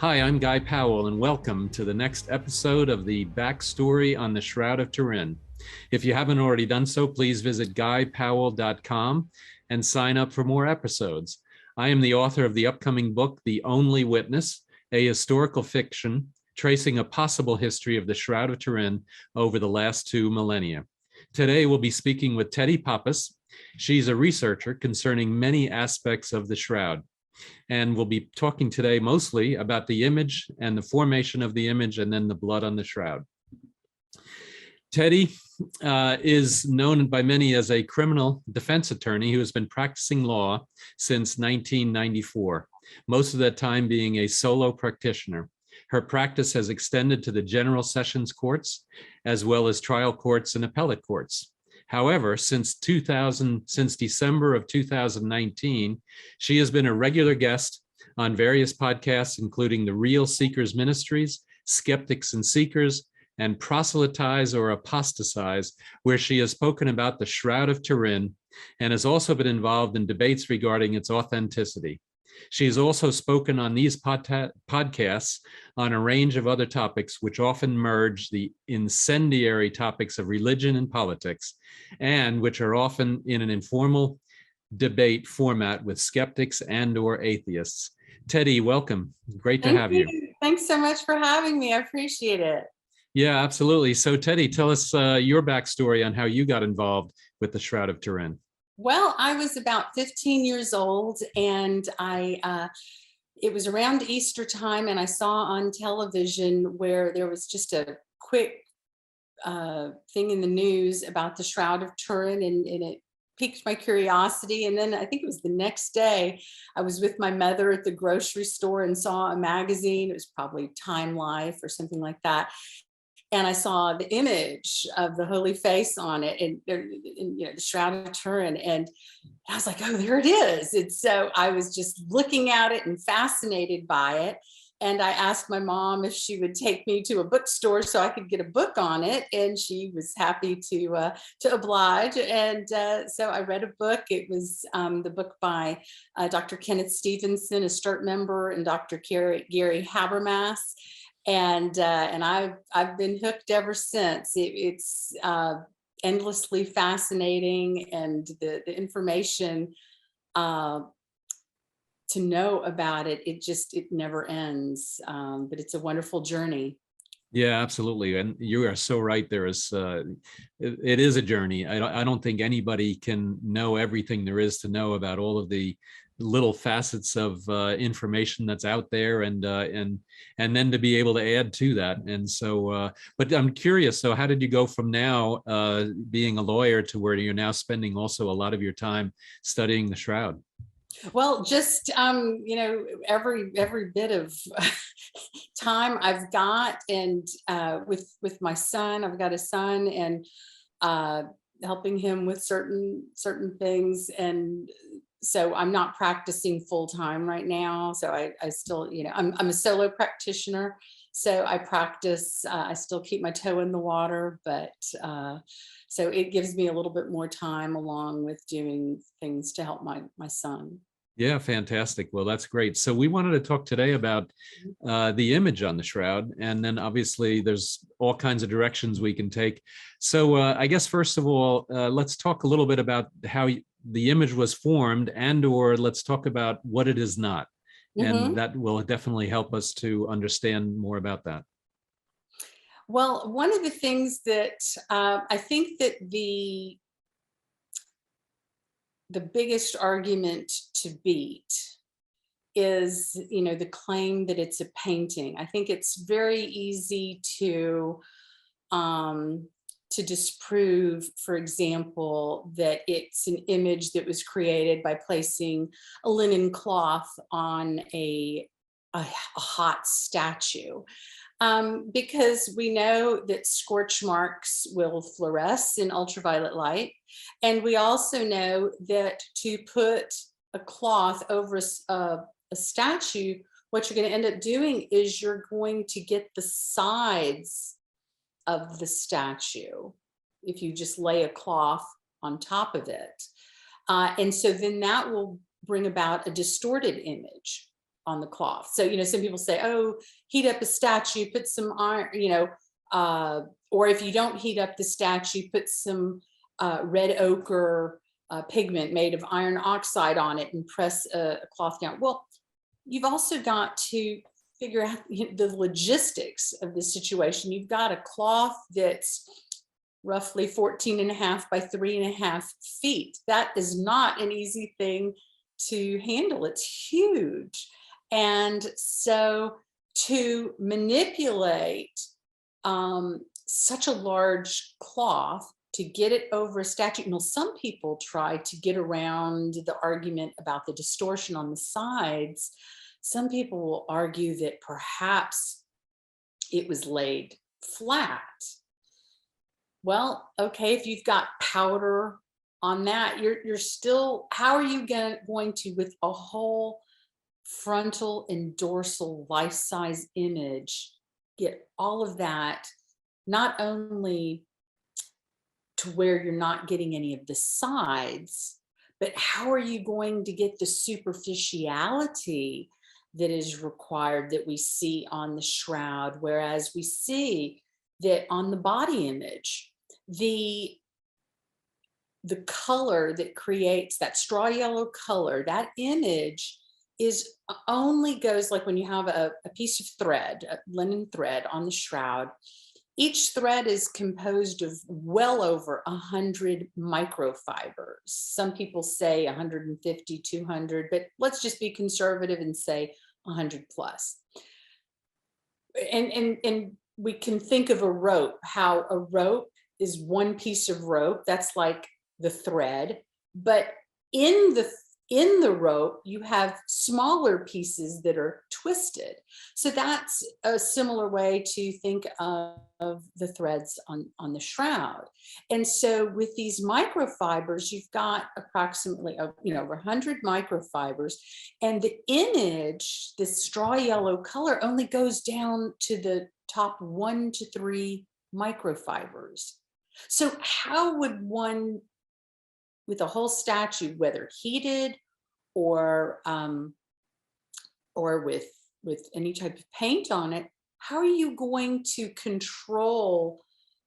Hi, I'm Guy Powell, and welcome to the next episode of the Backstory on the Shroud of Turin. If you haven't already done so, please visit guypowell.com and sign up for more episodes. I am the author of the upcoming book, The Only Witness, a historical fiction tracing a possible history of the Shroud of Turin over the last 2 millennia. Today, we'll be speaking with Teddi Pappas. She's a researcher concerning many aspects of the Shroud. And we'll be talking today mostly about the image and the formation of the image and then the blood on the shroud. Teddi is known by many as a criminal defense attorney who has been practicing law since 1994, most of that time being a solo practitioner. Her practice has extended to the general sessions courts, as well as trial courts and appellate courts. However, since December of 2019, she has been a regular guest on various podcasts, including the Real Seekers Ministries, Skeptics and Seekers, and Proselytize or Apostatize, where she has spoken about the Shroud of Turin and has also been involved in debates regarding its authenticity. She has also spoken on these podcasts on a range of other topics, which often merge the incendiary topics of religion and politics, and which are often in an informal debate format with skeptics and/or atheists. Teddi, welcome. Great to have you. Thanks so much for having me. I appreciate it. Yeah, absolutely. So Teddi, tell us your backstory on how you got involved with the Shroud of Turin. Well, I was about 15 years old, and it was around Easter time, and I saw on television where there was just a quick thing in the news about the Shroud of Turin, and it piqued my curiosity. And then I think it was the next day, I was with my mother at the grocery store and saw a magazine. It was probably Time Life or something like that. And I saw the image of the Holy Face on it, and the Shroud of Turin, and I was like, "Oh, there it is!" And so I was just looking at it and fascinated by it. And I asked my mom if she would take me to a bookstore so I could get a book on it, and she was happy to oblige. And so I read a book. It was the book by Dr. Kenneth Stevenson, a STURT member, and Dr. Gary Habermas. And I've been hooked ever since. It's endlessly fascinating, and the information to know about it, it never ends. But it's a wonderful journey. Yeah, absolutely, and you are so right. There is, it is a journey. I don't think anybody can know everything there is to know about all of the little facets of information that's out there, and then to be able to add to that. And so, but I'm curious. So, how did you go from now being a lawyer to where you're now spending also a lot of your time studying the Shroud? Well, just every bit of time I've got, and with my son, I've got a son, and helping him with certain things. And so I'm not practicing full time right now. So I still, I'm a solo practitioner. So I practice. I still keep my toe in the water, but so it gives me a little bit more time along with doing things to help my son. Yeah, fantastic. Well, that's great. So we wanted to talk today about the image on the shroud, and then obviously there's all kinds of directions we can take. So I guess first of all, let's talk a little bit about how the image was formed, and/or let's talk about what it is not. And that will definitely help us to understand more about that. Well, one of the things that I think that the biggest argument to beat is, the claim that it's a painting. I think it's very easy to disprove, for example, that it's an image that was created by placing a linen cloth on a hot statue. Because we know that scorch marks will fluoresce in ultraviolet light. And we also know that to put a cloth over a statue, what you're going to end up doing is you're going to get the sides of the statue if you just lay a cloth on top of it. And so then that will bring about a distorted image the cloth. So, some people say, oh, heat up a statue, put some iron, or if you don't heat up the statue, put some red ochre pigment made of iron oxide on it and press a cloth down. Well, you've also got to figure out the logistics of the situation. You've got a cloth that's roughly 14.5 by 3.5 feet. That is not an easy thing to handle. It's huge. And so to manipulate such a large cloth to get it over a statue, some people try to get around the argument about the distortion on the sides. Some people will argue that perhaps it was laid flat. Well, okay, if you've got powder on that, you're still, how are you going to, with a whole frontal and dorsal life-size image, get all of that, not only to where you're not getting any of the sides, but how are you going to get the superficiality that is required that we see on the shroud, whereas we see that on the body image, the color that creates that straw yellow color, that image only goes, like when you have a piece of thread, a linen thread on the shroud, each thread is composed of well over 100 microfibers. Some people say 150, 200, but let's just be conservative and say 100 plus. And we can think of a rope, how a rope is one piece of rope, that's like the thread, but in the rope, you have smaller pieces that are twisted. So that's a similar way to think of the threads on the shroud. And so with these microfibers, you've got approximately, over 100 microfibers, and the image, this straw yellow color, only goes down to the top 1 to 3 microfibers. So how would one, with a whole statue, whether heated or with any type of paint on it, how are you going to control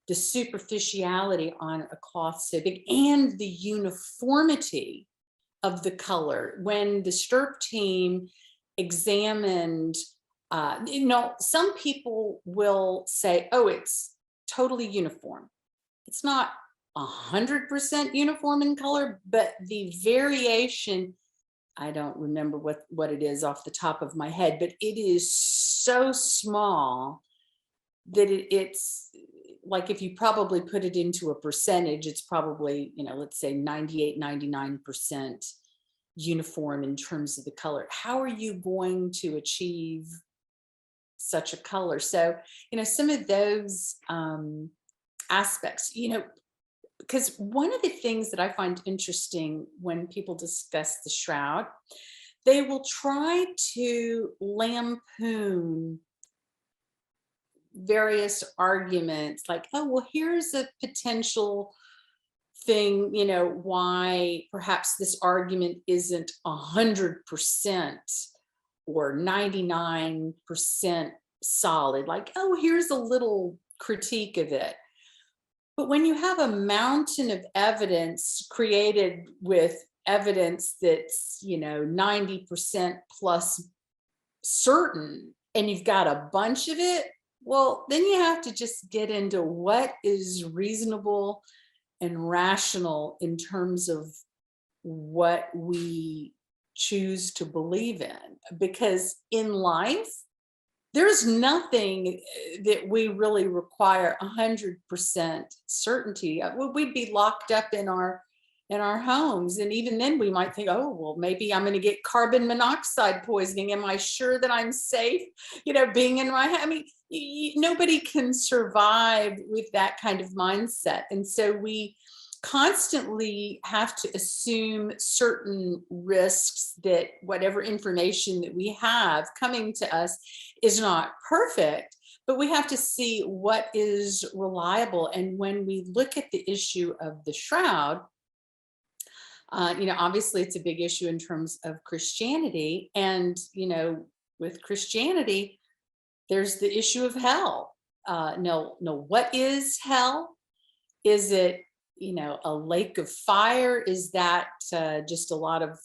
the superficiality on a cloth so big and the uniformity of the color? When the STURP team examined, some people will say, oh, it's totally uniform. It's not 100% uniform in color, but the variation, I don't remember what it is off the top of my head, but it is so small that it's like, if you probably put it into a percentage, it's probably, let's say 98, 99% uniform in terms of the color. How are you going to achieve such a color? So, some of those aspects, because one of the things that I find interesting when people discuss the shroud, they will try to lampoon various arguments like, oh, well, here's a potential thing, why perhaps this argument isn't 100% or 99% solid. Like, oh, here's a little critique of it. But when you have a mountain of evidence created with evidence that's, 90% plus certain, and you've got a bunch of it, well, then you have to just get into what is reasonable and rational in terms of what we choose to believe in. Because in life, there's nothing that we really require 100% certainty. We'd be locked up in our homes, and even then we might think, oh, well, maybe I'm going to get carbon monoxide poisoning. Am I sure that I'm safe, being in my house? I mean, nobody can survive with that kind of mindset, and so we constantly have to assume certain risks, that whatever information that we have coming to us is not perfect, but we have to see what is reliable. And when we look at the issue of the shroud, obviously it's a big issue in terms of Christianity, and with Christianity, there's the issue of hell. No, what is hell? Is it, a lake of fire? Is that just a lot of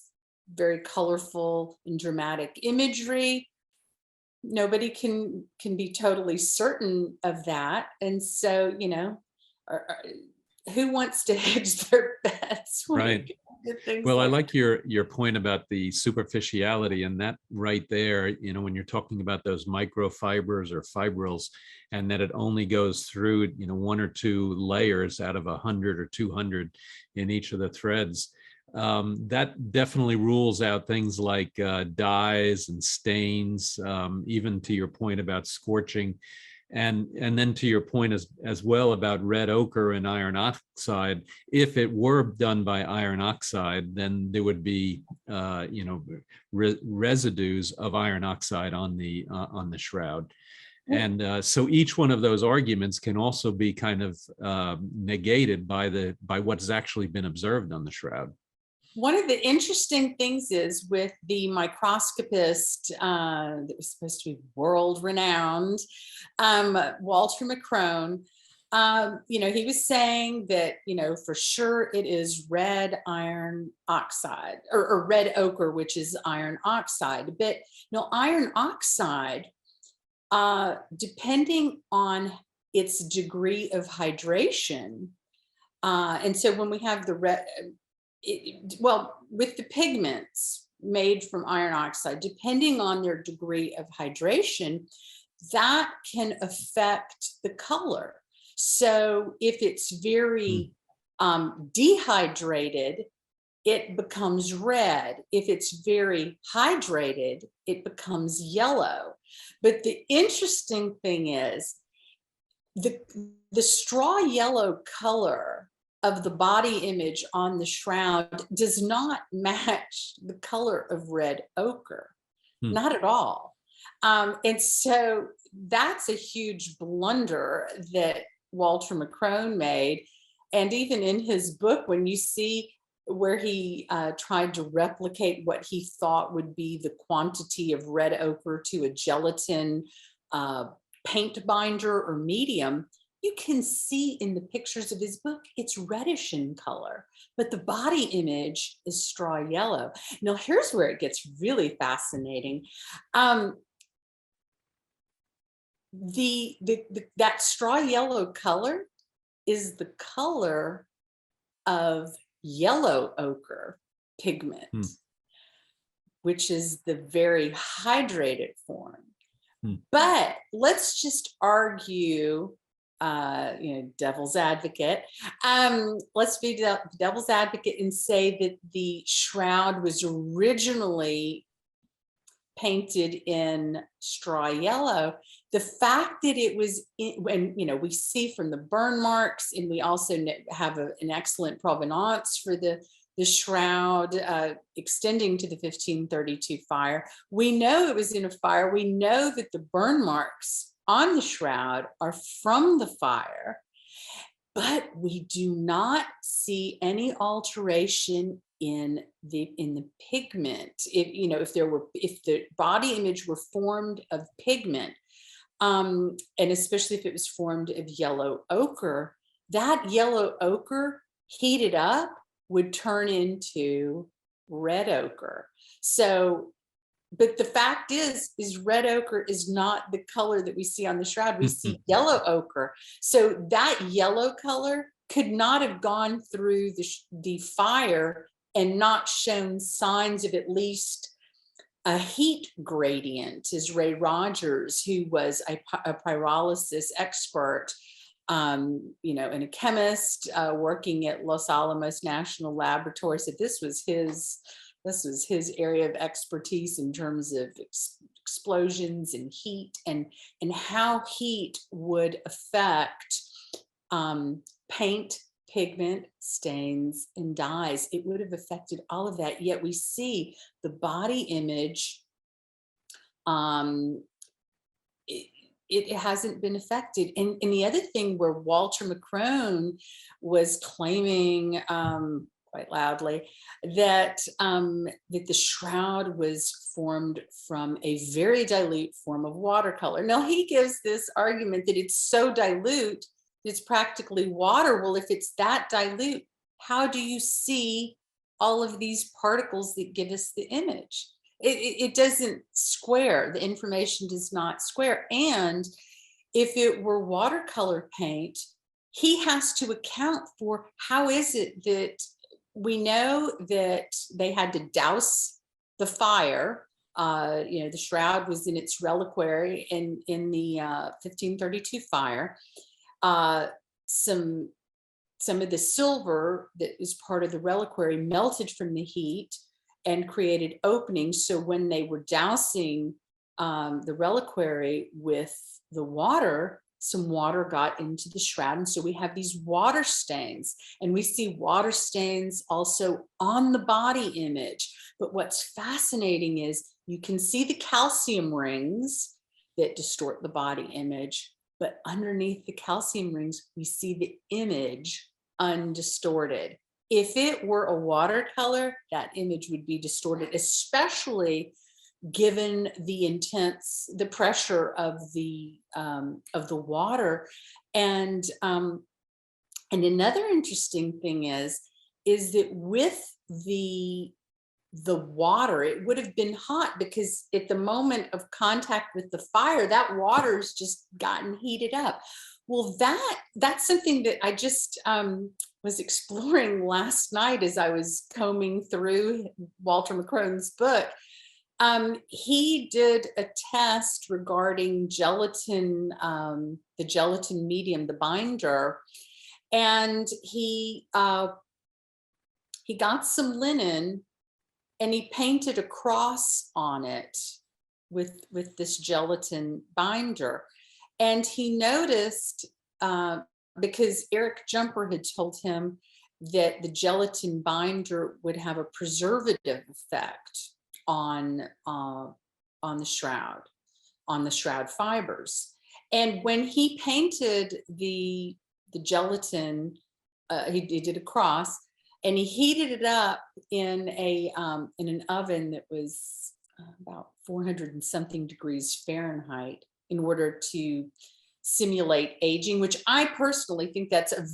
very colorful and dramatic imagery? Nobody can be totally certain of that. And so, who wants to hedge their bets when Right. it comes to things Well, I like like your point about the superficiality, and that right there, when you're talking about those microfibers or fibrils, and that it only goes through, one or two layers out of 100 or 200 in each of the threads. That definitely rules out things like dyes and stains, even to your point about scorching. And then to your point as well about red ochre and iron oxide, if it were done by iron oxide, then there would be residues of iron oxide on the shroud. And so each one of those arguments can also be kind of negated by what has actually been observed on the shroud. One of the interesting things is with the microscopist that was supposed to be world renowned, Walter McCrone, he was saying that, for sure it is red iron oxide or red ochre, which is iron oxide. But iron oxide, depending on its degree of hydration, and so when we have the red, with the pigments made from iron oxide, depending on their degree of hydration, that can affect the color. So if it's very dehydrated, it becomes red. If it's very hydrated, it becomes yellow. But the interesting thing is the straw yellow color of the body image on the shroud does not match the color of red ochre, not at all. And so that's a huge blunder that Walter McCrone made. And even in his book, when you see where he tried to replicate what he thought would be the quantity of red ochre to a gelatin paint binder or medium, you can see in the pictures of his book, it's reddish in color, but the body image is straw yellow. Now, here's where it gets really fascinating. That straw yellow color is the color of yellow ochre pigment, which is the very hydrated form. But let's just argue, devil's advocate. Let's be devil's advocate and say that the shroud was originally painted in straw yellow. The fact that it was we see from the burn marks, and we also have an excellent provenance for the shroud extending to the 1532 fire. We know it was in a fire. We know that the burn marks on the shroud are from the fire, but we do not see any alteration in the pigment. If the body image were formed of pigment, and especially if it was formed of yellow ochre, that yellow ochre heated up would turn into red ochre. So, but the fact is red ochre is not the color that we see on the shroud. We see yellow ochre. So that yellow color could not have gone through the fire and not shown signs of at least a heat gradient, as Ray Rogers, who was a pyrolysis expert, and a chemist working at Los Alamos National Laboratory, said this was his area of expertise in terms of explosions and heat and how heat would affect paint, pigment, stains, and dyes. It would have affected all of that. Yet we see the body image, it hasn't been affected. And the other thing where Walter McCrone was claiming quite loudly, that that the shroud was formed from a very dilute form of watercolor. Now he gives this argument that it's so dilute, it's practically water. Well, if it's that dilute, how do you see all of these particles that give us the image? It doesn't square. The information does not square. And if it were watercolor paint, he has to account for how is it that we know that they had to douse the fire. The shroud was in its reliquary in the 1532 fire. Some of the silver that was part of the reliquary melted from the heat and created openings. So when they were dousing the reliquary with the water, some water got into the shroud. And so we have these water stains, and we see water stains also on the body image. But what's fascinating is you can see the calcium rings that distort the body image, but underneath the calcium rings, we see the image undistorted. If it were a watercolor, that image would be distorted, especially given the pressure of the water. And another interesting thing is that with the water, it would have been hot, because at the moment of contact with the fire, that water's just gotten heated up. Well, that's something that I just was exploring last night as I was combing through Walter McCrone's book. He did a test regarding gelatin, the gelatin medium, the binder, and he got some linen and he painted a cross on it with this gelatin binder. And he noticed, because Eric Jumper had told him that the gelatin binder would have a preservative effect on the shroud fibers. And when he painted the gelatin, he did a cross, and he heated it up in an oven that was about 400 and something degrees Fahrenheit in order to simulate aging, which I personally think that's that's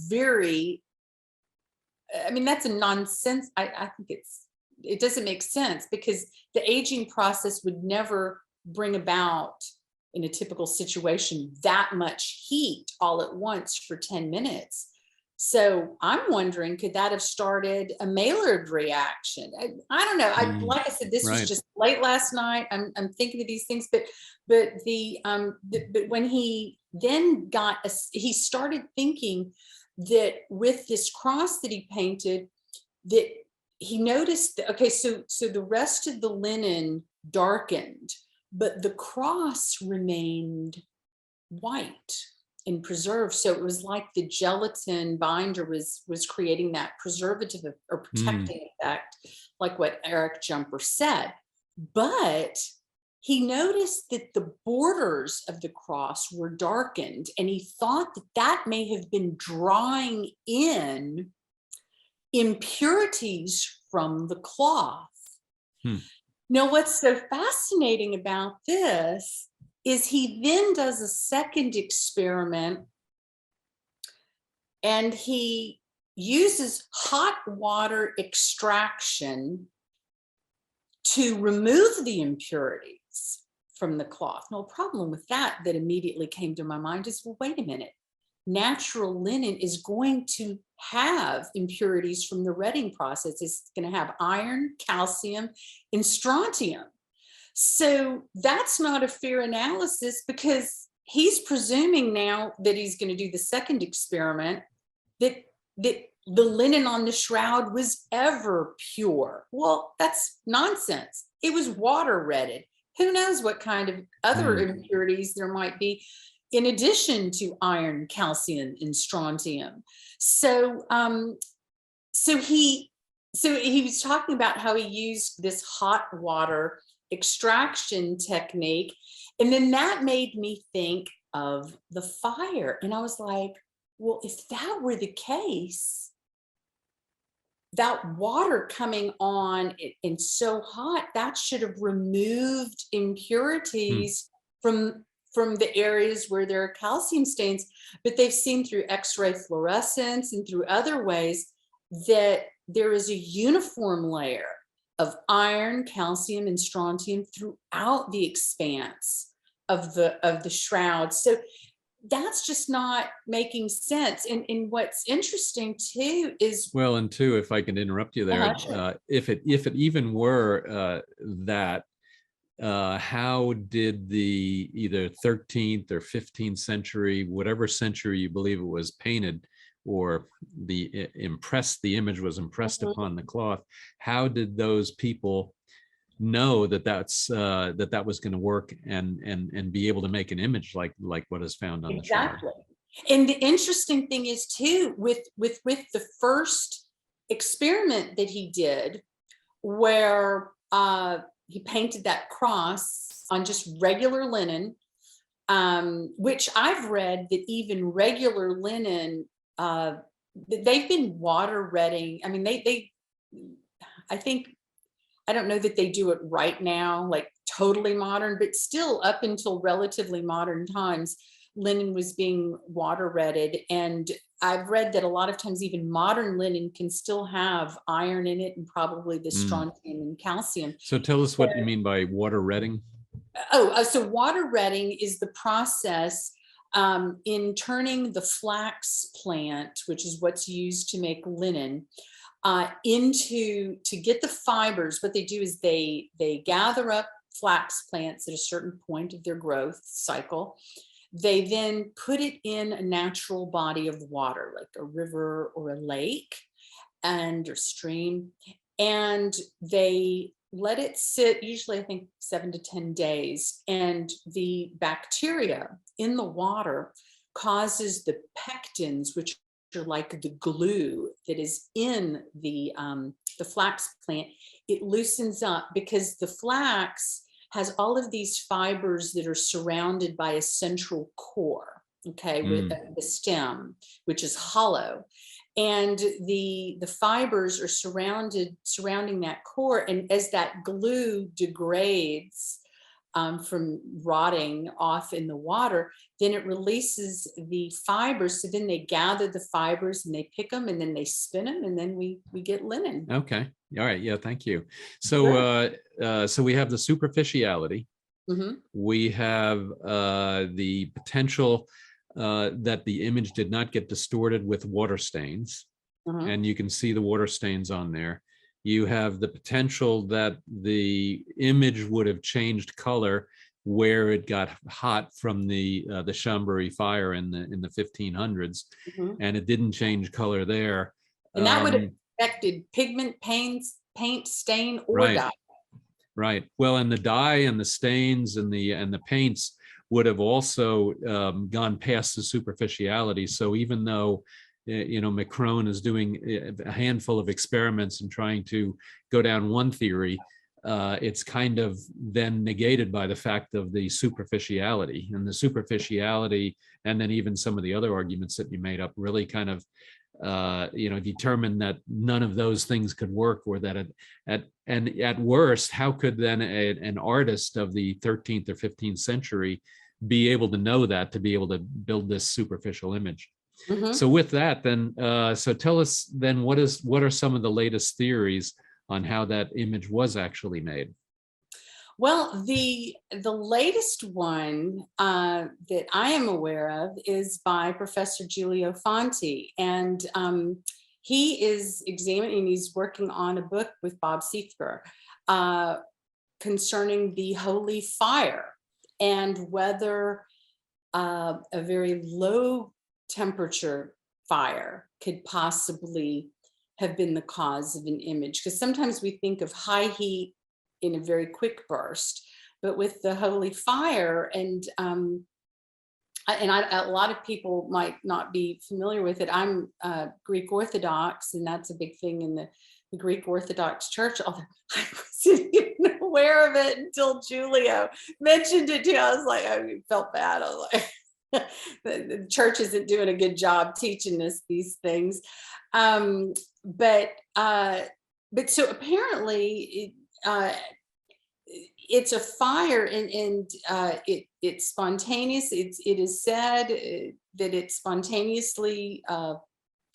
a nonsense. I think it doesn't make sense, because the aging process would never bring about, in a typical situation, that much heat all at once for 10 minutes. So I'm wondering, could that have started a Maillard reaction? I don't know. Like I said, this was just late last night. I'm thinking of these things, but when he then he started thinking that with this cross that he painted, that he noticed that, okay, so the rest of the linen darkened, but the cross remained white and preserved. So it was like the gelatin binder was creating that preservative or protecting effect, like what Eric Jumper said. But he noticed that the borders of the cross were darkened, and he thought that may have been drawing in impurities from the cloth. Now, what's so fascinating about this is he then does a second experiment, and he uses hot water extraction to remove the impurities from the cloth. Now, a problem with that immediately came to my mind is, well, wait a minute. Natural linen is going to have impurities from the retting process. It's going to have iron, calcium, and strontium. So that's not a fair analysis, because he's presuming now that he's going to do the second experiment that the linen on the shroud was ever pure. Well, that's nonsense. It was water retted. Who knows what kind of other impurities there might be in addition to iron, calcium, and strontium. So he was talking about how he used this hot water extraction technique, and then that made me think of the fire. And I was like, well, if that were the case, that water coming on and so hot, that should have removed impurities from the areas where there are calcium stains. But they've seen through X-ray fluorescence and through other ways that there is a uniform layer of iron, calcium, and strontium throughout the expanse of the shroud. So that's just not making sense. And what's interesting too is, well, and two, if I can interrupt you there, sure. if it even were that, how did the either 13th or 15th century, whatever century you believe it was painted, or the image was impressed upon the cloth, how did those people know that that was going to work and be able to make an image like what is found on the shroud? Exactly. And the interesting thing is too, with the first experiment that he did, where he painted that cross on just regular linen, which I've read that even regular linen, they've been water retting. I mean, I think, I don't know that they do it right now, like totally modern, but still up until relatively modern times, linen was being water retted. And I've read that a lot of times even modern linen can still have iron in it and probably the strontium and calcium. So tell us what you mean by water retting. So water retting is the process in turning the flax plant, which is what's used to make linen, to get the fibers. What they do is they gather up flax plants at a certain point of their growth cycle. They then put it in a natural body of water, like a river or a lake or stream, and they let it sit, usually I think 7 to 10 days, and the bacteria in the water causes the pectins, which are like the glue that is in the flax plant. It loosens up because the flax has all of these fibers that are surrounded by a central core, okay, with the stem, which is hollow. And the fibers are surrounding that core. And as that glue degrades from rotting off in the water, then it releases the fibers. So then they gather the fibers and they pick them and then they spin them, and then we get linen. Okay. All right. Yeah. Thank you. So, so we have the superficiality. We have the potential that the image did not get distorted with water stains, and you can see the water stains on there. You have the potential that the image would have changed color where it got hot from the Chambéry fire in the 1500s, and it didn't change color there. And that would have affected pigment, paint, stain, or dye. Right. Well, and the dye and the stains and the paints would have also gone past the superficiality. So even though Macron is doing a handful of experiments and trying to go down one theory, it's kind of then negated by the fact of the superficiality. And the superficiality, and then even some of the other arguments that you made up, really kind of determined that none of those things could work, or that at worst, how could then an artist of the 13th or 15th century be able to know that, to be able to build this superficial image? So with that, then, so tell us then, what are some of the latest theories on how that image was actually made? Well, the latest one that I am aware of is by Professor Giulio Fanti, and he is examining, he's working on a book with Bob Seifber concerning the holy fire, and whether a very low temperature fire could possibly have been the cause of an image. Because sometimes we think of high heat in a very quick burst, but with the holy fire, and a lot of people might not be familiar with it. I'm Greek Orthodox, and that's a big thing in the Greek Orthodox Church. Although I wasn't even aware of it until Giulio mentioned it to me. I was like, I felt bad. I was like, the church isn't doing a good job teaching us these things. But so apparently it's a fire, and it's spontaneous. It is said that it spontaneously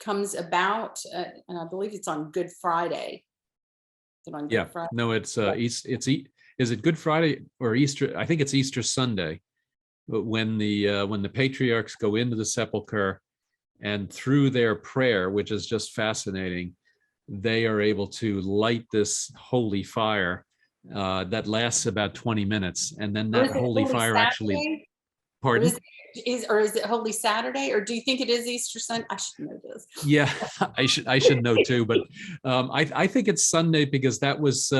comes about, and I believe it's on Good Friday. Is it on Good Friday? No, it's is it Good Friday or Easter? I think it's Easter Sunday, when the patriarchs go into the sepulcher, and through their prayer, which is just fascinating, they are able to light this holy fire that lasts about 20 minutes, and then that holy fire Saturday? actually. Pardon? Or is it Holy Saturday, or do you think it is Easter Sunday? I should know this. Yeah, I should know too, but I think it's Sunday, because that was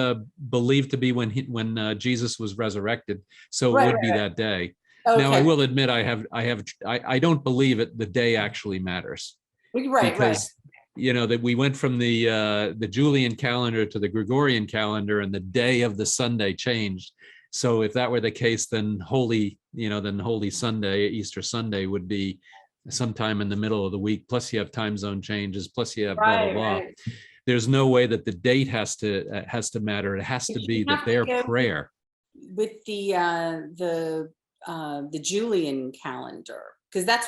believed to be when Jesus was resurrected, so it would be that day. Okay. Now, I will admit, I don't believe it. The day actually matters, because that we went from the Julian calendar to the Gregorian calendar, and the day of the Sunday changed. So if that were the case, then Holy Sunday, Easter Sunday, would be sometime in the middle of the week. Plus you have time zone changes. Plus you have blah, blah, blah. Right. There's no way that the date has to matter. It has to be that their prayer. With the Julian calendar, because that's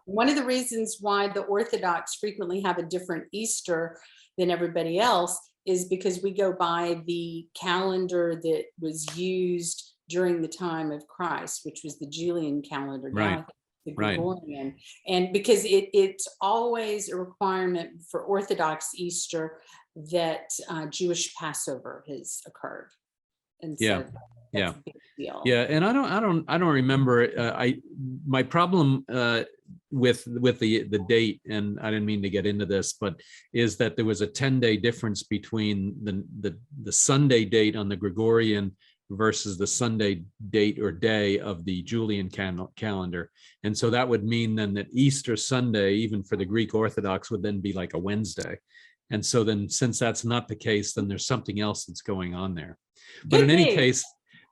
one of the reasons why the Orthodox frequently have a different Easter than everybody else, is because we go by the calendar that was used during the time of Christ, which was the Julian calendar, right? The Gregorian, and because it's always a requirement for Orthodox Easter that Jewish Passover has occurred, and so that's a big deal. And I don't remember. My problem with the date, and I didn't mean to get into this, but is that there was a 10-day difference between the Sunday date on the Gregorian versus the Sunday date or day of the Julian calendar. And so that would mean then that Easter Sunday, even for the Greek Orthodox, would then be like a Wednesday. And so then, since that's not the case, then there's something else that's going on there. But in any case,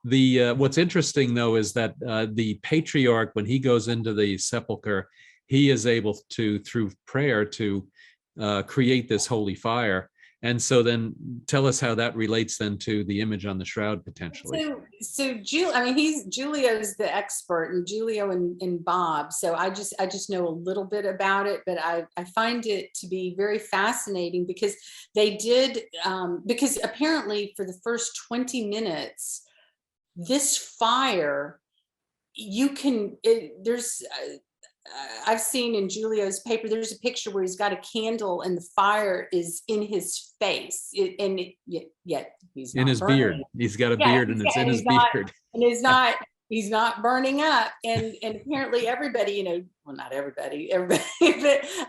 what's interesting though is that the patriarch, when he goes into the sepulcher, he is able to, through prayer, to create this holy fire. And so then tell us how that relates then to the image on the shroud potentially. So Julio's the expert, and Julio and Bob. So I just know a little bit about it, but I find it to be very fascinating, because they did, because apparently for the first 20 minutes, this fire, I've seen in Julio's paper, there's a picture where he's got a candle and the fire is in his face, yet he's not in his burning. Beard. He's got a beard, and it's in his beard. And he's not burning up. And apparently everybody, well, not everybody, but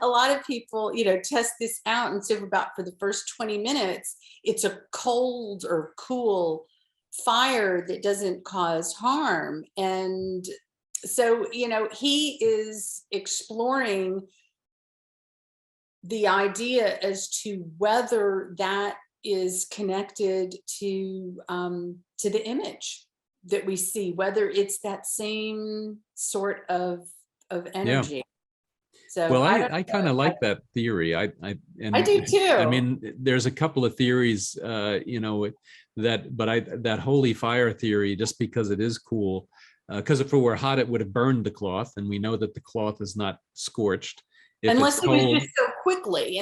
a lot of people, test this out. And so for the first 20 minutes, it's a cold or cool fire that doesn't cause harm. And so, he is exploring the idea as to whether that is connected to the image that we see, whether it's that same sort of energy. Yeah. So well, I kind of like that theory. I do too. I mean, there's a couple of theories, that holy fire theory, just because it is cool. Because if it were hot, it would have burned the cloth, and we know that the cloth is not scorched. Unless it was just so quickly,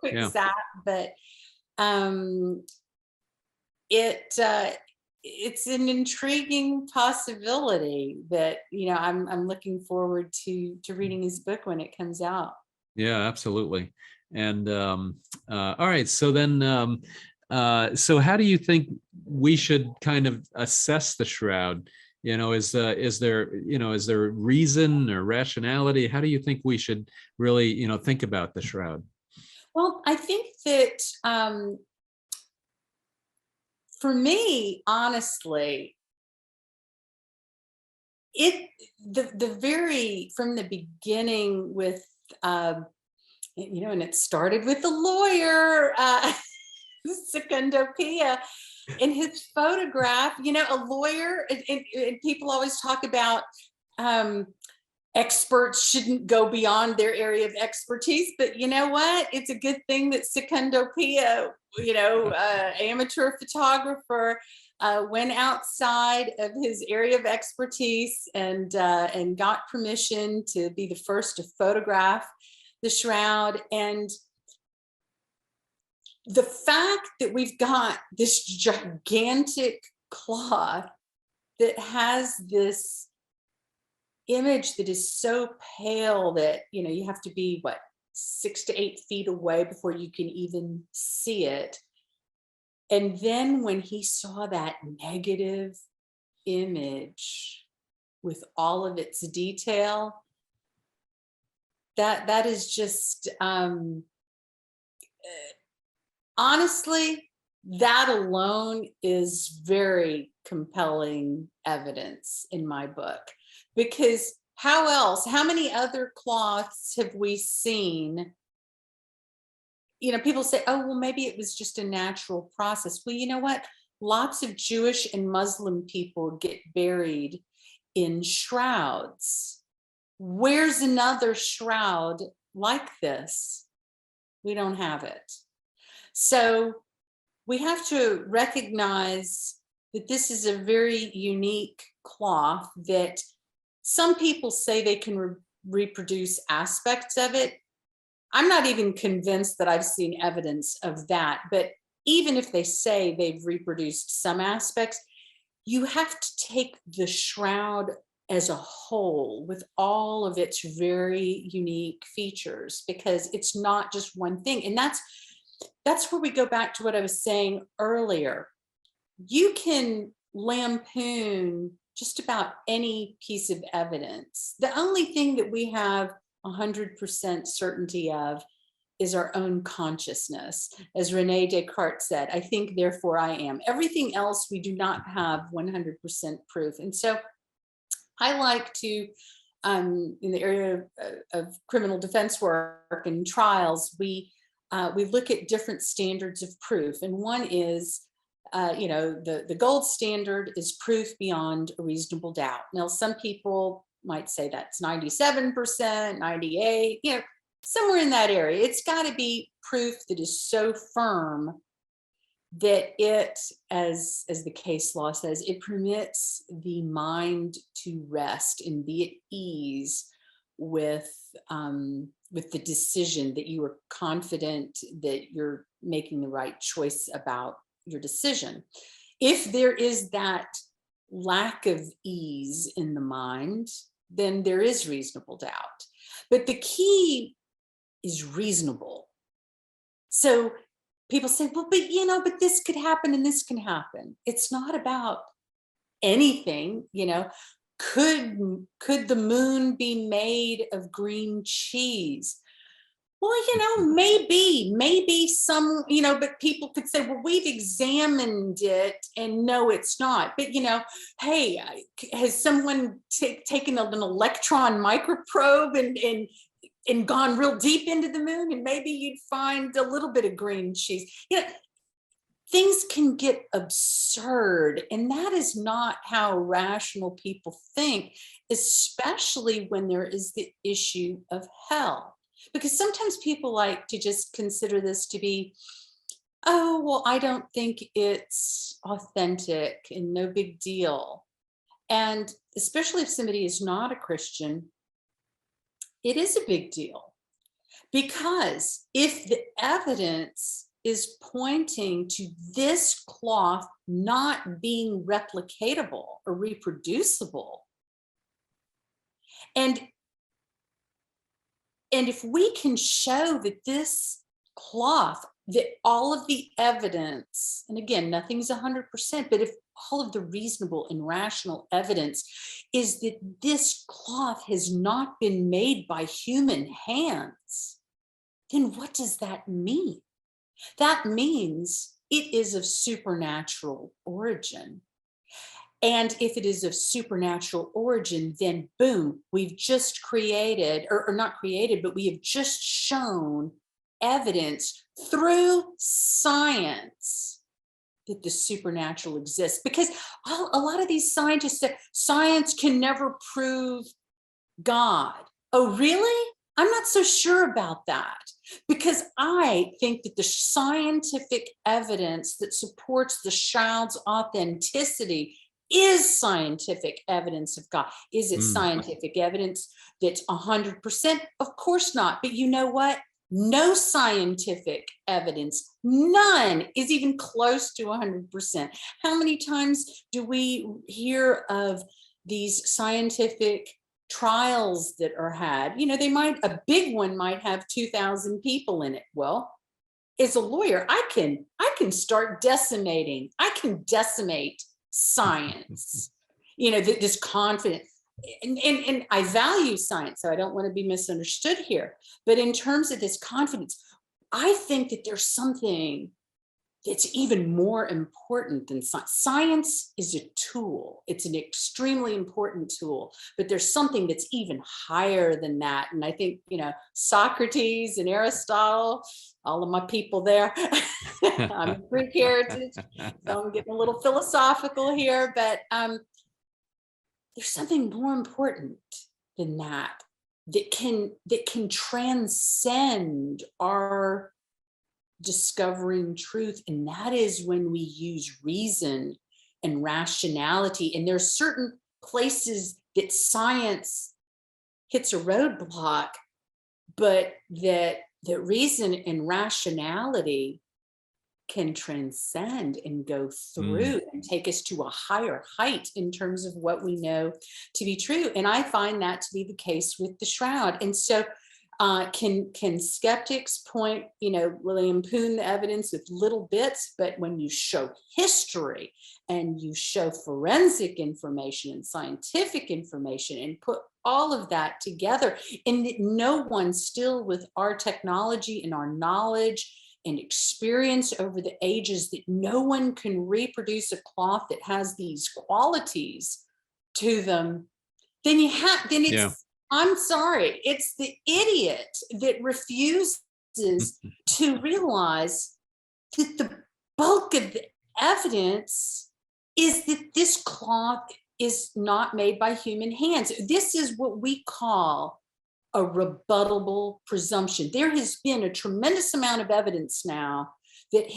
quick zap. But it's an intriguing possibility that I'm looking forward to reading his book when it comes out. Yeah, absolutely. And all right, so then. So how do you think we should kind of assess the shroud? Is there reason or rationality? How do you think we should really, think about the shroud? Well, I think that for me, honestly, from the beginning with, and it started with the lawyer, Secundo Pia, in his photograph, a lawyer, and people always talk about experts shouldn't go beyond their area of expertise, but you know what? It's a good thing that Secundo Pia, amateur photographer, went outside of his area of expertise and got permission to be the first to photograph the shroud. And the fact that we've got this gigantic cloth that has this image that is so pale that, you have to be 6 to 8 feet away before you can even see it. And then when he saw that negative image with all of its detail, that is just, honestly, that alone is very compelling evidence in my book. Because how many other cloths have we seen? People say, oh, well, maybe it was just a natural process. Well, you know what? Lots of Jewish and Muslim people get buried in shrouds. Where's another shroud like this? We don't have it. So we have to recognize that this is a very unique cloth that some people say they can reproduce aspects of it. I'm not even convinced that I've seen evidence of that, but even if they say they've reproduced some aspects, you have to take the shroud as a whole with all of its very unique features, because it's not just one thing. And that's where we go back to what I was saying earlier. You can lampoon just about any piece of evidence. The only thing that we have 100% certainty of is our own consciousness. As Rene Descartes said, I think, therefore I am. Everything else, we do not have 100% proof. And so I like to, in the area of criminal defense work and trials, we look at different standards of proof. And one is, the gold standard is proof beyond a reasonable doubt. Now, some people might say that's 97%, 98, somewhere in that area. It's got to be proof that is so firm that it, as the case law says, it permits the mind to rest and be at ease with the decision, that you are confident that you're making the right choice about your decision. If there is that lack of ease in the mind, then there is reasonable doubt. But the key is reasonable. So people say, well, but this could happen and this can happen. It's not about anything, Could the moon be made of green cheese? Well, maybe some, but people could say, well, we've examined it and no, it's not. But, hey, has someone taken an electron microprobe and gone real deep into the moon, and maybe you'd find a little bit of green cheese? Things can get absurd, and that is not how rational people think, especially when there is the issue of hell. Because sometimes people like to just consider this to be, oh, well, I don't think it's authentic and no big deal. And especially if somebody is not a Christian, it is a big deal. Because if the evidence is pointing to this cloth not being replicatable or reproducible, and if we can show that this cloth, that all of the evidence, and again, nothing's 100%, but if all of the reasonable and rational evidence is that this cloth has not been made by human hands, then what does that mean? That means it is of supernatural origin. And if it is of supernatural origin, then boom, we've just created, or not created, but we have just shown evidence through science that the supernatural exists, because a lot of these scientists say science can never prove God. Oh, really? I'm not so sure about that, because I think that the scientific evidence that supports the shroud's authenticity is scientific evidence of God. Is it scientific evidence that's 100%? Of course not. But you know what? No scientific evidence, none, is even close to 100%. How many times do we hear of these scientific trials that are had? A big one might have 2,000 people in it. Well, as a lawyer, I can start decimating. I can decimate science. This confidence. And I value science, so I don't want to be misunderstood here. But in terms of this confidence, I think that there's something that's even more important than science. Science is a tool. It's an extremely important tool, but there's something that's even higher than that. And I think, Socrates and Aristotle, all of my people there, I'm Greek heritage, so I'm getting a little philosophical here, but there's something more important than that can transcend our discovering truth. And that is when we use reason and rationality. And there's certain places that science hits a roadblock, but that reason and rationality can transcend and go through and take us to a higher height in terms of what we know to be true. And I find that to be the case with the shroud. And so can skeptics really impugn the evidence with little bits, but when you show history and you show forensic information and scientific information and put all of that together, and that no one still, with our technology and our knowledge and experience over the ages, that no one can reproduce a cloth that has these qualities to them, then it's I'm sorry, it's the idiot that refuses to realize that the bulk of the evidence is that this cloth is not made by human hands. This is what we call a rebuttable presumption. There has been a tremendous amount of evidence now that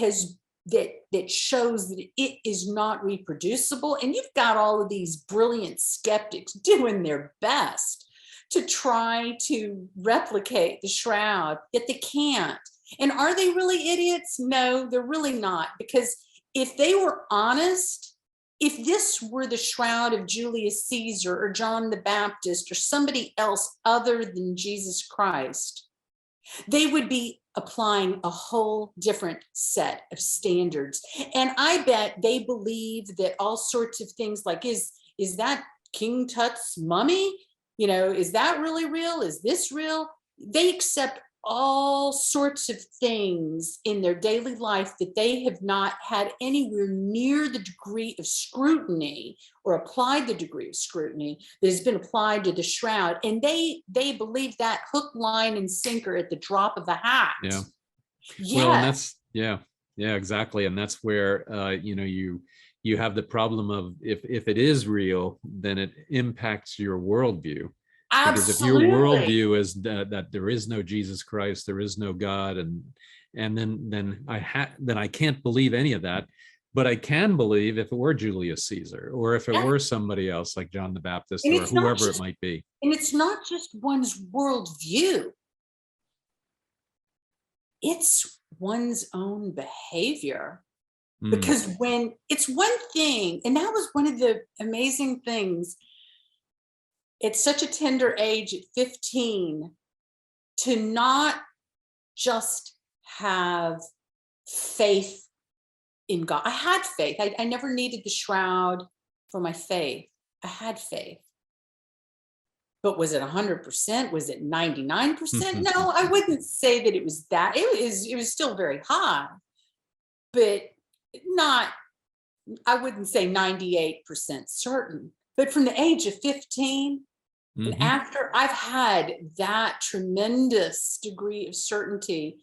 shows that it is not reproducible. And you've got all of these brilliant skeptics doing their best to try to replicate the shroud, yet they can't. And are they really idiots? No, they're really not. Because if they were honest, if this were the shroud of Julius Caesar or John the Baptist or somebody else other than Jesus Christ, they would be applying a whole different set of standards. And I bet they believe that all sorts of things like, is that King Tut's mummy? Is that really real? Is this real? They accept all sorts of things in their daily life that they have not had anywhere near the degree of scrutiny, or applied the degree of scrutiny that has been applied to the shroud. And they believe that hook, line, and sinker at the drop of a hat. Yeah. Well, and that's, yeah, exactly. And that's where, you have the problem of if it is real, then it impacts your worldview. Absolutely. Because if your worldview is that there is no Jesus Christ, there is no God, and then I can't believe any of that. But I can believe if it were Julius Caesar, or if it were somebody else like John the Baptist, or whoever it might be. And it's not just one's worldview. It's one's own behavior. Because when it's one thing, and that was one of the amazing things at such a tender age, at 15, to not just have faith in God. I had faith. I never needed the shroud for my faith. I had faith. But was it 100%? Was it 99%? No, I wouldn't say that it was that. It was still very high, but I wouldn't say 98% certain. But from the age of 15 and after, I've had that tremendous degree of certainty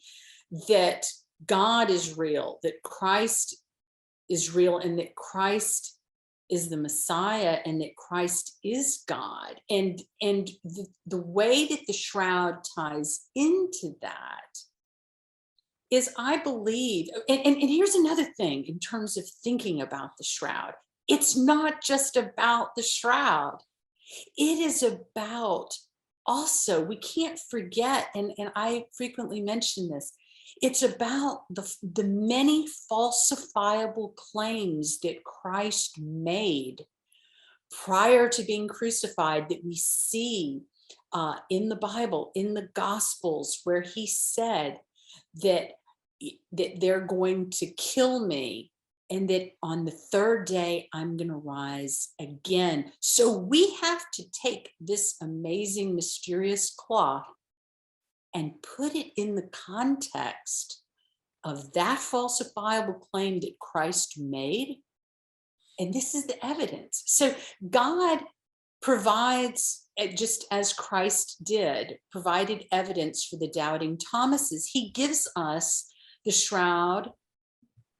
that God is real, that Christ is real, and that Christ is the Messiah, and that Christ is God. And the way that the shroud ties into that is, I believe, and here's another thing in terms of thinking about the shroud. It's not just about the shroud. It is about, also, we can't forget, and I frequently mention this, it's about the many falsifiable claims that Christ made prior to being crucified, that we see in the Bible, in the Gospels, where he said that they're going to kill me, and that on the third day I'm going to rise again. So we have to take this amazing, mysterious cloth and put it in the context of that falsifiable claim that Christ made. And this is the evidence. So God provides, just as Christ did, provided evidence for the doubting Thomases. He gives us the shroud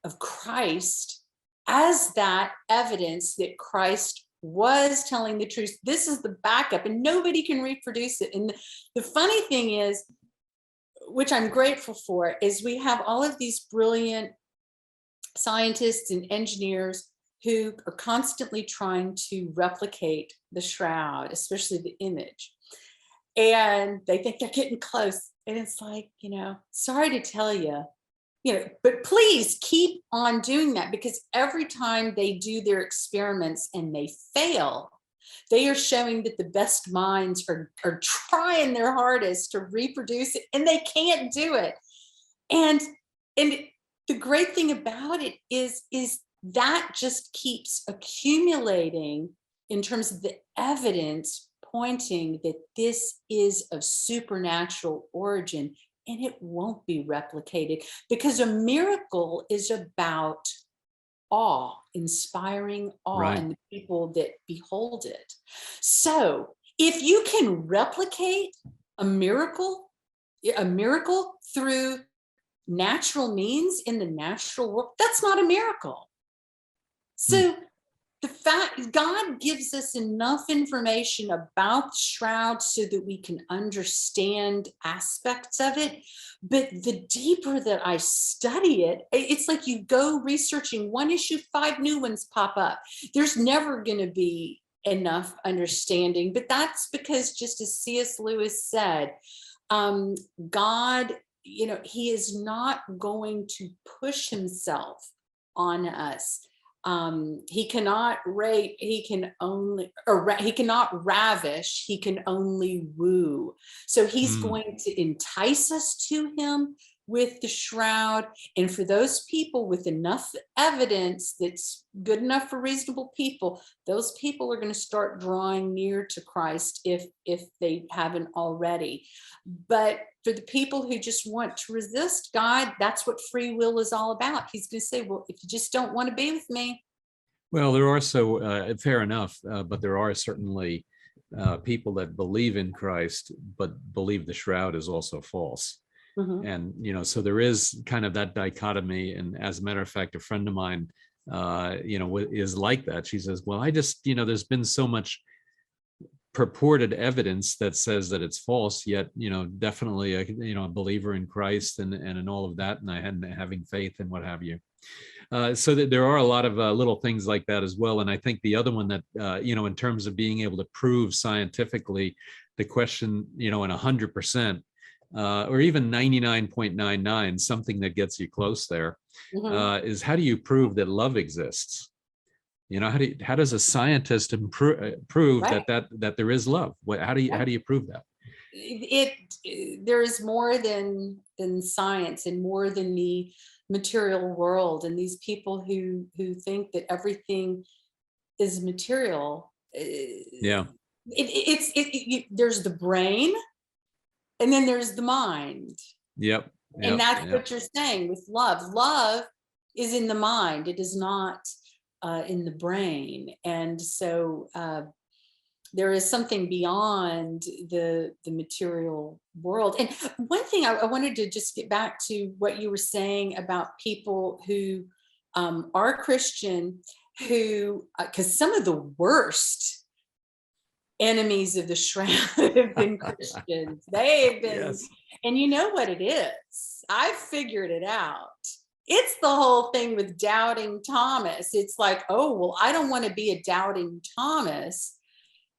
of Christ as that evidence that Christ was telling the truth. This is the backup, and nobody can reproduce it. And the funny thing is, which I'm grateful for, is we have all of these brilliant scientists and engineers who are constantly trying to replicate the shroud, especially the image. And they think they're getting close. And it's like, sorry to tell you, but please keep on doing that, because every time they do their experiments and they fail, they are showing that the best minds are trying their hardest to reproduce it, and they can't do it. And the great thing about it is that just keeps accumulating in terms of the evidence pointing that this is of supernatural origin, and it won't be replicated, because a miracle is about awe, inspiring awe, Right. in the people that behold it. So if you can replicate a miracle through natural means in the natural world, that's not a miracle. So the fact, God gives us enough information about the shroud so that we can understand aspects of it. But the deeper that I study it, it's like you go researching one issue, 5 new ones pop up. There's never going to be enough understanding. But that's because, just as C.S. Lewis said, God, he is not going to push himself on us. He cannot rape, he cannot ravish, he can only woo. So he's going to entice us to him with the shroud. And for those people with enough evidence that's good enough for reasonable people, those people are going to start drawing near to Christ if they haven't already. But for the people who just want to resist God, that's what free will is all about. He's going to say, well, if you just don't want to be with me. Well, there are fair enough, but there are certainly people that believe in Christ, but believe the shroud is also false. Mm-hmm. And, so there is kind of that dichotomy. And as a matter of fact, a friend of mine, is like that. She says, well, I just, there's been so much purported evidence that says that it's false, yet, definitely, a believer in Christ and in all of that. And I had having faith and what have you. So that there are a lot of little things like that as well. And I think the other one that, in terms of being able to prove scientifically the question, in 100%, or even 99.99, something that gets you close there, is how do you prove that love exists? How does a scientist prove Right. that there is love? How do you prove that? There is more than science, and more than the material world. And these people who think that everything is material, Yeah. There's the brain, and then there's the mind. Yep. And that's what you're saying with love. Love is in the mind. It is not in the brain. And so there is something beyond the material world. And one thing I wanted to just get back to what you were saying about people who are Christian, who, because some of the worst enemies of the shroud have been Christians. They've been, Yes. and you know what it is? I figured it out. It's the whole thing with doubting Thomas. It's like, oh, well, I don't want to be a doubting Thomas,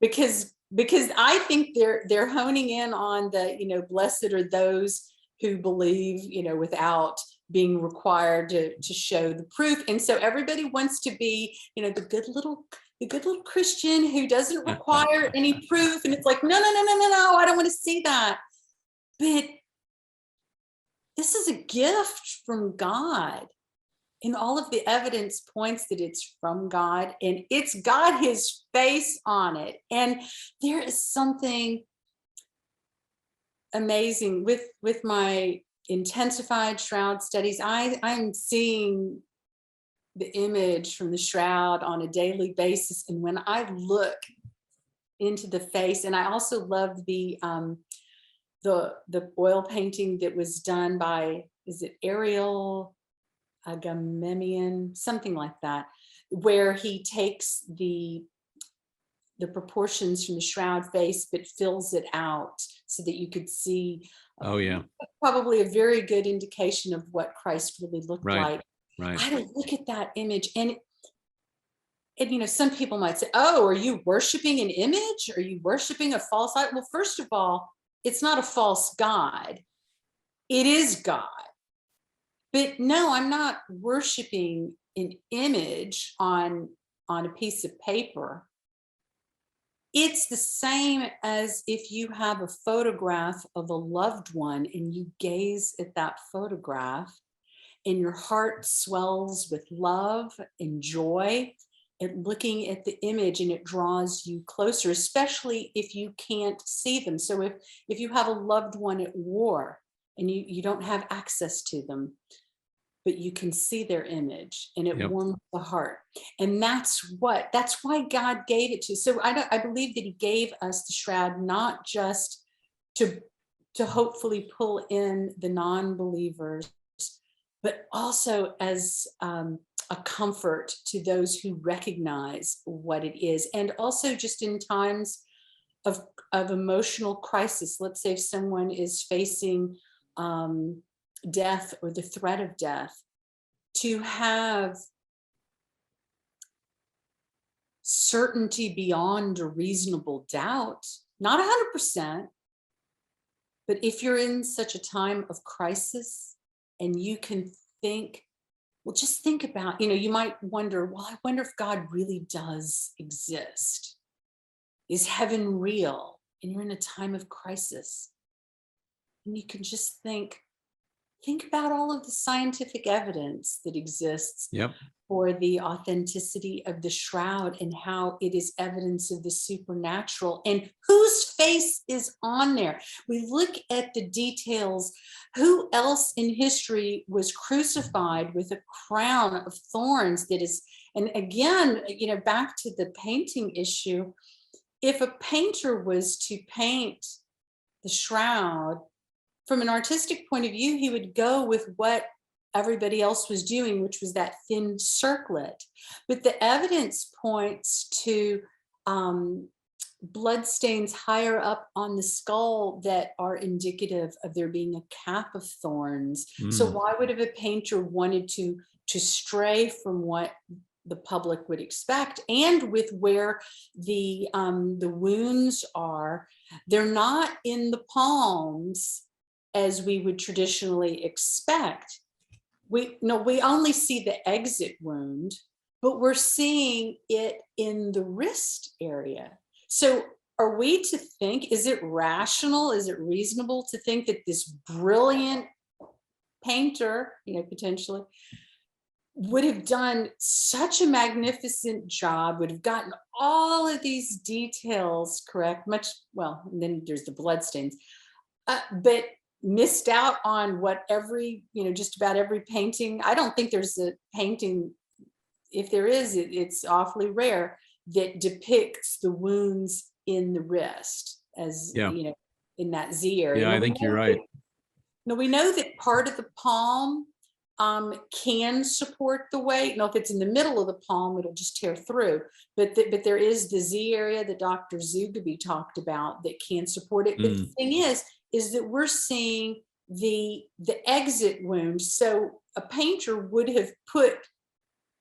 because I think they're honing in on the, blessed are those who believe, without being required to show the proof. And so everybody wants to be, the good little Christian who doesn't require any proof. And it's like, no, I don't want to see that. But this is a gift from God. And all of the evidence points that it's from God, and it's got his face on it. And there is something amazing with my intensified shroud studies. I'm seeing the image from the shroud on a daily basis. And when I look into the face, and I also love the oil painting that was done by, is it Ariel Agamemnon, something like that, where he takes the proportions from the shroud face but fills it out so that you could see. Oh yeah, probably a very good indication of what Christ really looked like. Right. I would look at that image, and some people might say, oh, are you worshiping an image? Are you worshiping a false idol? Well, first of all, it's not a false god. It is God. But no, I'm not worshiping an image on a piece of paper. It's the same as if you have a photograph of a loved one and you gaze at that photograph and your heart swells with love and joy at looking at the image, and it draws you closer, especially if you can't see them. So if you have a loved one at war and you don't have access to them, but you can see their image, and it warms the heart. And that's why God gave it to us. So I believe that he gave us the shroud, not just to hopefully pull in the non-believers, but also as a comfort to those who recognize what it is. And also just in times of emotional crisis. Let's say if someone is facing death or the threat of death, to have certainty beyond a reasonable doubt, not 100%, but if you're in such a time of crisis and you can think, well, just think about, you might wonder, well, I wonder if God really does exist. Is heaven real? And you're in a time of crisis. And you can just think about all of the scientific evidence that exists for the authenticity of the shroud and how it is evidence of the supernatural and whose face is on there. We look at the details. Who else in history was crucified with a crown of thorns that is, and again, back to the painting issue, if a painter was to paint the shroud, from an artistic point of view, he would go with what everybody else was doing, which was that thin circlet. But the evidence points to blood stains higher up on the skull that are indicative of there being a cap of thorns. So why would have a painter wanted to stray from what the public would expect? And with where the wounds are, they're not in the palms as we would traditionally expect. We only see the exit wound, but we're seeing it in the wrist area. So are we to think, is it rational, is it reasonable to think that this brilliant painter, potentially, would have done such a magnificent job, would have gotten all of these details correct, and then there's the bloodstains, but missed out on what just about every painting. I don't think there's a painting, if there is, it's awfully rare, that depicts the wounds in the wrist as, in that Z area. Yeah, I think you're right. Now we know that part of the palm can support the weight. Now, if it's in the middle of the palm, it'll just tear through. But there is the Z area that Dr. Zugaby talked about that can support it. But the thing is that we're seeing the exit wound. So a painter would have put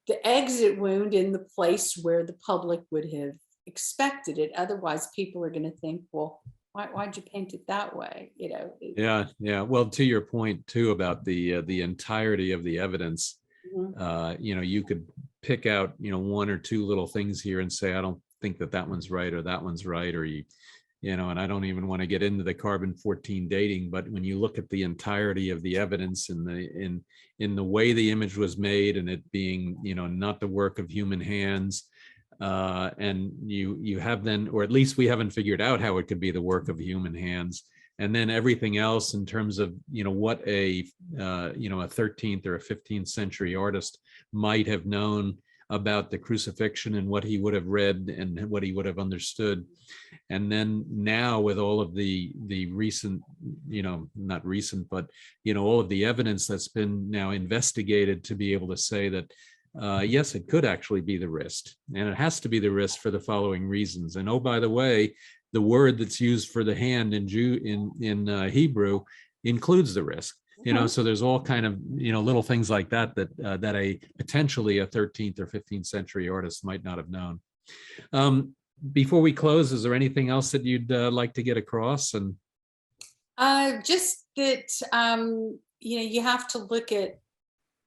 the exit wound in the place where the public would have expected it. Otherwise, people are going to think, well, why'd you paint it that way? You know? Yeah. Well, to your point too about the entirety of the evidence, you know, you could pick out, you know, one or two little things here and say, I don't think that one's right or that one's right, or you know, and I don't even want to get into the carbon-14 dating, but when you look at the entirety of the evidence in the way the image was made and it being, you know, not the work of human hands, and you have then, or at least we haven't figured out how it could be the work of human hands, and then everything else in terms of, you know, what a you know, a 13th or a 15th century artist might have known about the crucifixion and what he would have read and what he would have understood. And then now with all of the recent, you know, not recent, but, you know, all of the evidence that's been now investigated to be able to say that, yes, it could actually be the wrist, and it has to be the wrist for the following reasons. And oh, by the way, the word that's used for the hand in Hebrew includes the wrist. You know, so there's all kind of, you know, little things like that that a potentially a 13th or 15th century artist might not have known. Before we close, is there anything else that you'd like to get across? And just that you know, you have to look at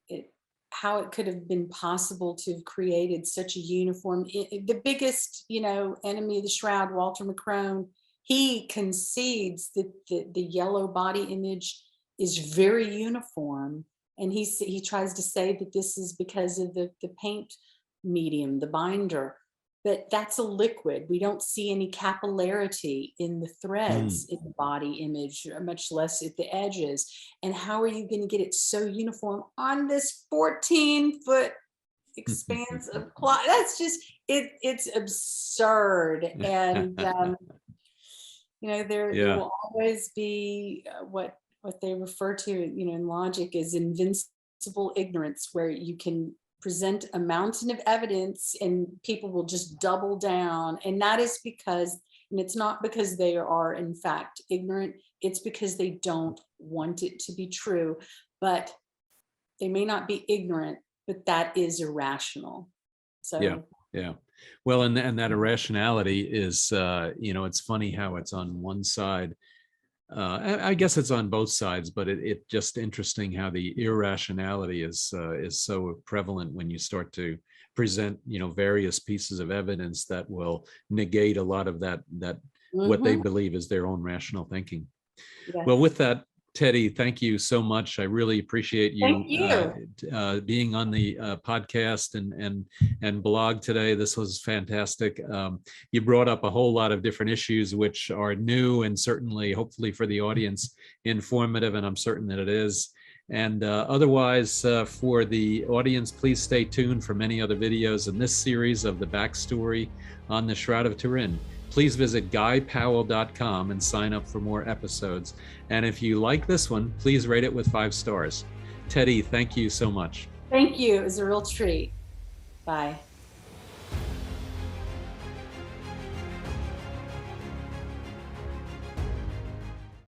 it, how it could have been possible to have created such a uniform. The biggest, you know, enemy of the shroud, Walter McCrone, he concedes that the yellow body image is very uniform, and he tries to say that this is because of the paint medium, the binder, but that's a liquid. We don't see any capillarity in the threads in the body image, much less at the edges. And how are you going to get it so uniform on this 14-foot expanse of cloth? That's just it's absurd. And you know, there will always be what they refer to, you know, in logic as invincible ignorance, where you can present a mountain of evidence and people will just double down. And that is because, and it's not because they are in fact ignorant, it's because they don't want it to be true. But they may not be ignorant, but that is irrational. So yeah. Well, and that irrationality is, you know, it's funny how it's on one side. I guess it's on both sides, but it just interesting how the irrationality is so prevalent when you start to present, you know, various pieces of evidence that will negate a lot of that what they believe is their own rational thinking. Yes. Well, with that, Teddi, thank you so much. I really appreciate you, being on the podcast and blog today. This was fantastic. You brought up a whole lot of different issues which are new and certainly, hopefully for the audience, informative, and I'm certain that it is. And otherwise, for the audience, please stay tuned for many other videos in this series of the backstory on the Shroud of Turin. Please visit guypowell.com and sign up for more episodes. And if you like this one, please rate it with 5 stars. Teddi, thank you so much. Thank you. It was a real treat. Bye.